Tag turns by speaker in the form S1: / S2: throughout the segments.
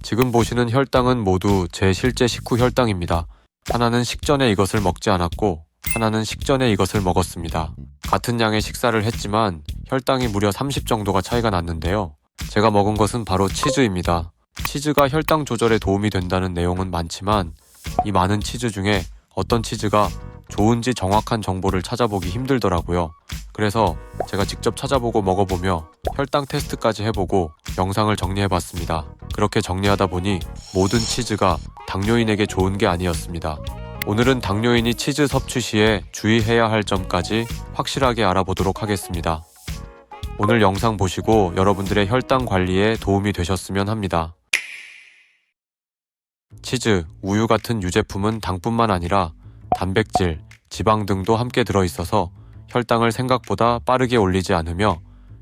S1: 지금 보시는 혈당은 모두 제 실제 식후 혈당입니다. 하나는 식전에 이것을 먹지 않았고 하나는 식전에 이것을 먹었습니다. 같은 양의 식사를 했지만 혈당이 무려 30 정도가 차이가 났는데요. 제가 먹은 것은 바로 치즈입니다. 치즈가 혈당 조절에 도움이 된다는 내용은 많지만 이 많은 치즈 중에 어떤 치즈가 좋은지 정확한 정보를 찾아보기 힘들더라고요. 그래서 제가 직접 찾아보고 먹어보며 혈당 테스트까지 해보고 영상을 정리해봤습니다. 그렇게 정리하다 보니 모든 치즈가 당뇨인에게 좋은 게 아니었습니다. 오늘은 당뇨인이 치즈 섭취 시에 주의해야 할 점까지 확실하게 알아보도록 하겠습니다. 오늘 영상 보시고 여러분들의 혈당 관리에 도움이 되셨으면 합니다. 치즈, 우유 같은 유제품은 당뿐만 아니라 단백질, 지방 등도 함께 들어있어서 혈당을 생각보다 빠르게 올리지 않으며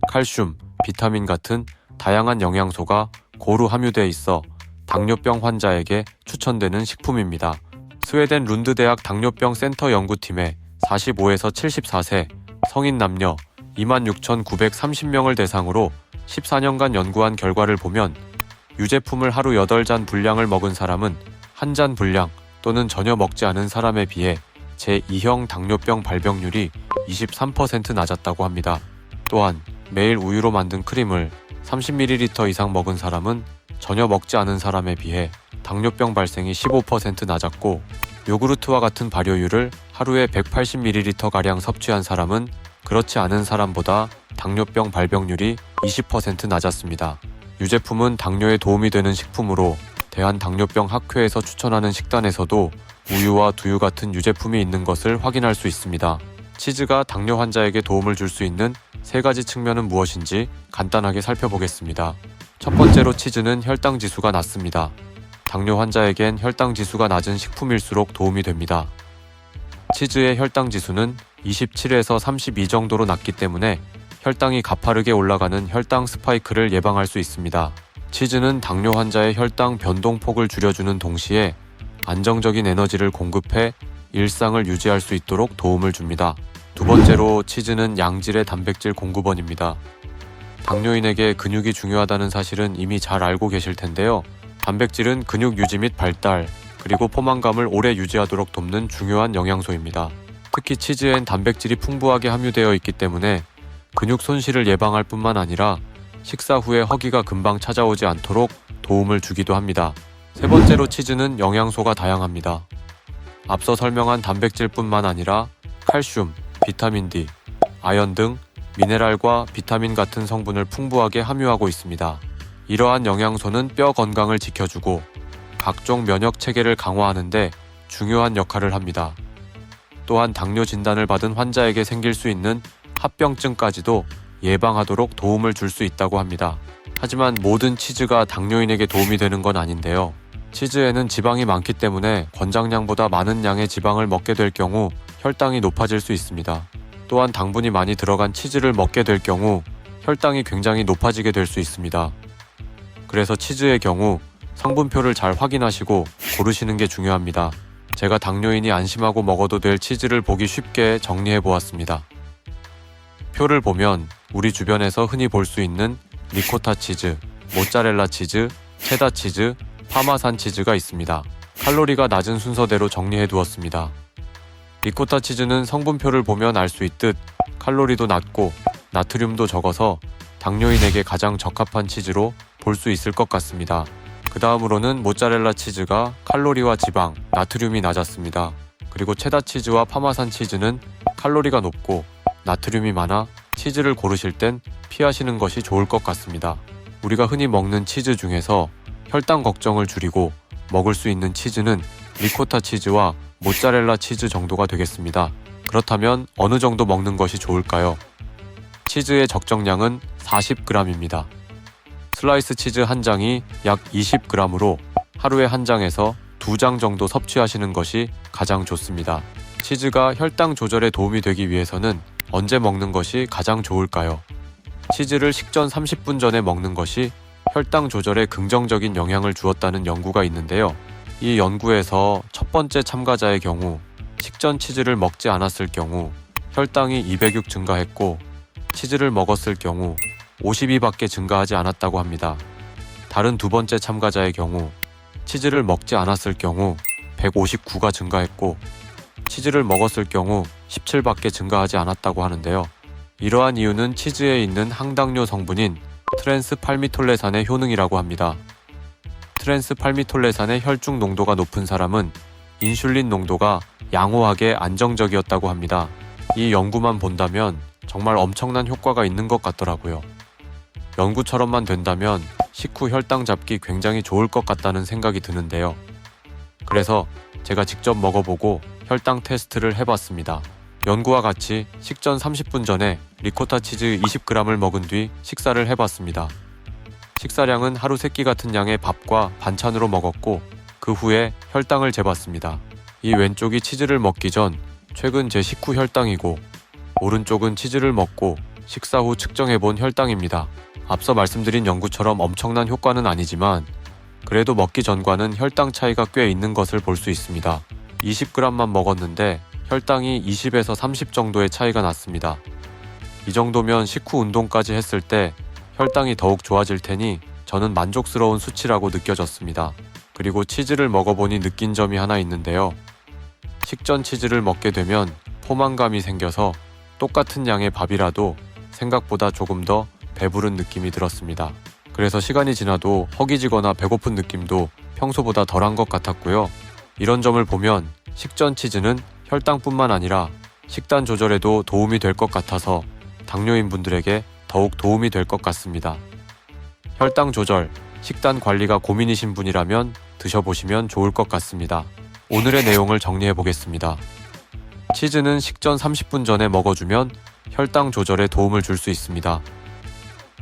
S1: 칼슘, 비타민 같은 다양한 영양소가 고루 함유되어 있어 당뇨병 환자에게 추천되는 식품입니다. 스웨덴 룬드 대학 당뇨병 센터 연구팀의 45에서 74세 성인 남녀 26,930명을 대상으로 14년간 연구한 결과를 보면 유제품을 하루 8잔 분량을 먹은 사람은 1잔 분량 또는 전혀 먹지 않은 사람에 비해 제2형 당뇨병 발병률이 23% 낮았다고 합니다. 또한 매일 우유로 만든 크림을 30ml 이상 먹은 사람은 전혀 먹지 않은 사람에 비해 당뇨병 발생이 15% 낮았고 요구르트와 같은 발효유를 하루에 180ml가량 섭취한 사람은 그렇지 않은 사람보다 당뇨병 발병률이 20% 낮았습니다. 유제품은 당뇨에 도움이 되는 식품으로 대한당뇨병 학회에서 추천하는 식단에서도 우유와 두유 같은 유제품이 있는 것을 확인할 수 있습니다. 치즈가 당뇨 환자에게 도움을 줄 수 있는 3가지 측면은 무엇인지 간단하게 살펴보겠습니다. 첫 번째로 치즈는 혈당 지수가 낮습니다. 당뇨 환자에겐 혈당 지수가 낮은 식품일수록 도움이 됩니다. 치즈의 혈당 지수는 27에서 32 정도로 낮기 때문에 혈당이 가파르게 올라가는 혈당 스파이크를 예방할 수 있습니다. 치즈는 당뇨 환자의 혈당 변동폭을 줄여주는 동시에 안정적인 에너지를 공급해 일상을 유지할 수 있도록 도움을 줍니다. 두 번째로 치즈는 양질의 단백질 공급원입니다. 당뇨인에게 근육이 중요하다는 사실은 이미 잘 알고 계실 텐데요. 단백질은 근육 유지 및 발달, 그리고 포만감을 오래 유지하도록 돕는 중요한 영양소입니다. 특히 치즈엔 단백질이 풍부하게 함유되어 있기 때문에 근육 손실을 예방할 뿐만 아니라 식사 후에 허기가 금방 찾아오지 않도록 도움을 주기도 합니다. 세 번째로 치즈는 영양소가 다양합니다. 앞서 설명한 단백질뿐만 아니라 칼슘, 비타민 D, 아연 등 미네랄과 비타민 같은 성분을 풍부하게 함유하고 있습니다. 이러한 영양소는 뼈 건강을 지켜주고 각종 면역 체계를 강화하는 데 중요한 역할을 합니다. 또한 당뇨 진단을 받은 환자에게 생길 수 있는 합병증까지도 예방하도록 도움을 줄 수 있다고 합니다. 하지만 모든 치즈가 당뇨인에게 도움이 되는 건 아닌데요. 치즈에는 지방이 많기 때문에 권장량보다 많은 양의 지방을 먹게 될 경우 혈당이 높아질 수 있습니다. 또한 당분이 많이 들어간 치즈를 먹게 될 경우 혈당이 굉장히 높아지게 될 수 있습니다. 그래서 치즈의 경우 성분표를 잘 확인하시고 고르시는 게 중요합니다. 제가 당뇨인이 안심하고 먹어도 될 치즈를 보기 쉽게 정리해 보았습니다. 표를 보면 우리 주변에서 흔히 볼 수 있는 리코타 치즈, 모짜렐라 치즈, 체다 치즈, 파마산 치즈가 있습니다. 칼로리가 낮은 순서대로 정리해 두었습니다. 리코타 치즈는 성분표를 보면 알 수 있듯 칼로리도 낮고 나트륨도 적어서 당뇨인에게 가장 적합한 치즈로 볼 수 있을 것 같습니다. 그 다음으로는 모짜렐라 치즈가 칼로리와 지방, 나트륨이 낮았습니다. 그리고 체다 치즈와 파마산 치즈는 칼로리가 높고 나트륨이 많아 치즈를 고르실 땐 피하시는 것이 좋을 것 같습니다. 우리가 흔히 먹는 치즈 중에서 혈당 걱정을 줄이고 먹을 수 있는 치즈는 리코타 치즈와 모짜렐라 치즈 정도가 되겠습니다. 그렇다면 어느 정도 먹는 것이 좋을까요? 치즈의 적정량은 40g입니다. 슬라이스 치즈 한 장이 약 20g으로 하루에 한 장에서 2장 정도 섭취하시는 것이 가장 좋습니다. 치즈가 혈당 조절에 도움이 되기 위해서는 언제 먹는 것이 가장 좋을까요? 치즈를 식전 30분 전에 먹는 것이 혈당 조절에 긍정적인 영향을 주었다는 연구가 있는데요. 이 연구에서 첫 번째 참가자의 경우 식전 치즈를 먹지 않았을 경우 혈당이 206 증가했고 치즈를 먹었을 경우 52밖에 증가하지 않았다고 합니다. 다른 두 번째 참가자의 경우 치즈를 먹지 않았을 경우 159가 증가했고 치즈를 먹었을 경우 17밖에 증가하지 않았다고 하는데요. 이러한 이유는 치즈에 있는 항당뇨 성분인 트랜스팔미톨레산의 효능이라고 합니다. 트랜스팔미톨레산의 혈중 농도가 높은 사람은 인슐린 농도가 양호하게 안정적이었다고 합니다. 이 연구만 본다면 정말 엄청난 효과가 있는 것 같더라고요. 연구처럼만 된다면 식후 혈당 잡기 굉장히 좋을 것 같다는 생각이 드는데요. 그래서 제가 직접 먹어보고 혈당 테스트를 해봤습니다. 연구와 같이 식전 30분 전에 리코타 치즈 20g을 먹은 뒤 식사를 해봤습니다. 식사량은 하루 3끼 같은 양의 밥과 반찬으로 먹었고 그 후에 혈당을 재봤습니다. 이 왼쪽이 치즈를 먹기 전 최근 제 식후 혈당이고 오른쪽은 치즈를 먹고 식사 후 측정해본 혈당입니다. 앞서 말씀드린 연구처럼 엄청난 효과는 아니지만 그래도 먹기 전과는 혈당 차이가 꽤 있는 것을 볼 수 있습니다. 20g만 먹었는데 혈당이 20에서 30 정도의 차이가 났습니다. 이 정도면 식후 운동까지 했을 때 혈당이 더욱 좋아질 테니 저는 만족스러운 수치라고 느껴졌습니다. 그리고 치즈를 먹어보니 느낀 점이 하나 있는데요. 식전 치즈를 먹게 되면 포만감이 생겨서 똑같은 양의 밥이라도 생각보다 조금 더 배부른 느낌이 들었습니다. 그래서 시간이 지나도 허기지거나 배고픈 느낌도 평소보다 덜한 것 같았고요. 이런 점을 보면 식전 치즈는 혈당뿐만 아니라 식단 조절에도 도움이 될 것 같아서 당뇨인 분들에게 더욱 도움이 될 것 같습니다. 혈당 조절, 식단 관리가 고민이신 분이라면 드셔보시면 좋을 것 같습니다. 오늘의 내용을 정리해 보겠습니다. 치즈는 식전 30분 전에 먹어주면 혈당 조절에 도움을 줄 수 있습니다.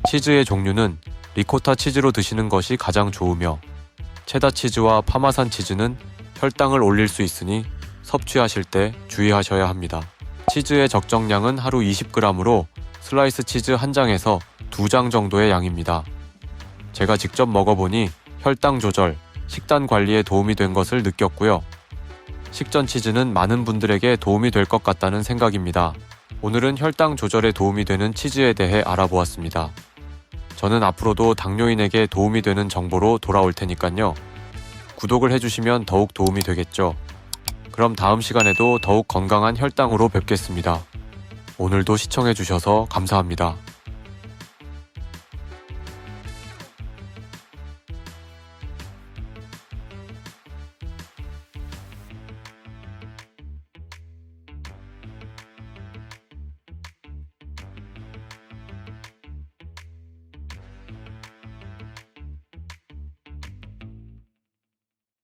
S1: 치즈의 종류는 리코타 치즈로 드시는 것이 가장 좋으며 체다 치즈와 파마산 치즈는 혈당을 올릴 수 있으니 섭취하실 때 주의하셔야 합니다. 치즈의 적정량은 하루 20g으로 슬라이스 치즈 1장에서 2장 정도의 양입니다. 제가 직접 먹어보니 혈당 조절, 식단 관리에 도움이 된 것을 느꼈고요. 식전 치즈는 많은 분들에게 도움이 될 것 같다는 생각입니다. 오늘은 혈당 조절에 도움이 되는 치즈에 대해 알아보았습니다. 저는 앞으로도 당뇨인에게 도움이 되는 정보로 돌아올 테니까요. 구독을 해주시면 더욱 도움이 되겠죠. 그럼 다음 시간에도 더욱 건강한 혈당으로 뵙겠습니다. 오늘도 시청해주셔서 감사합니다.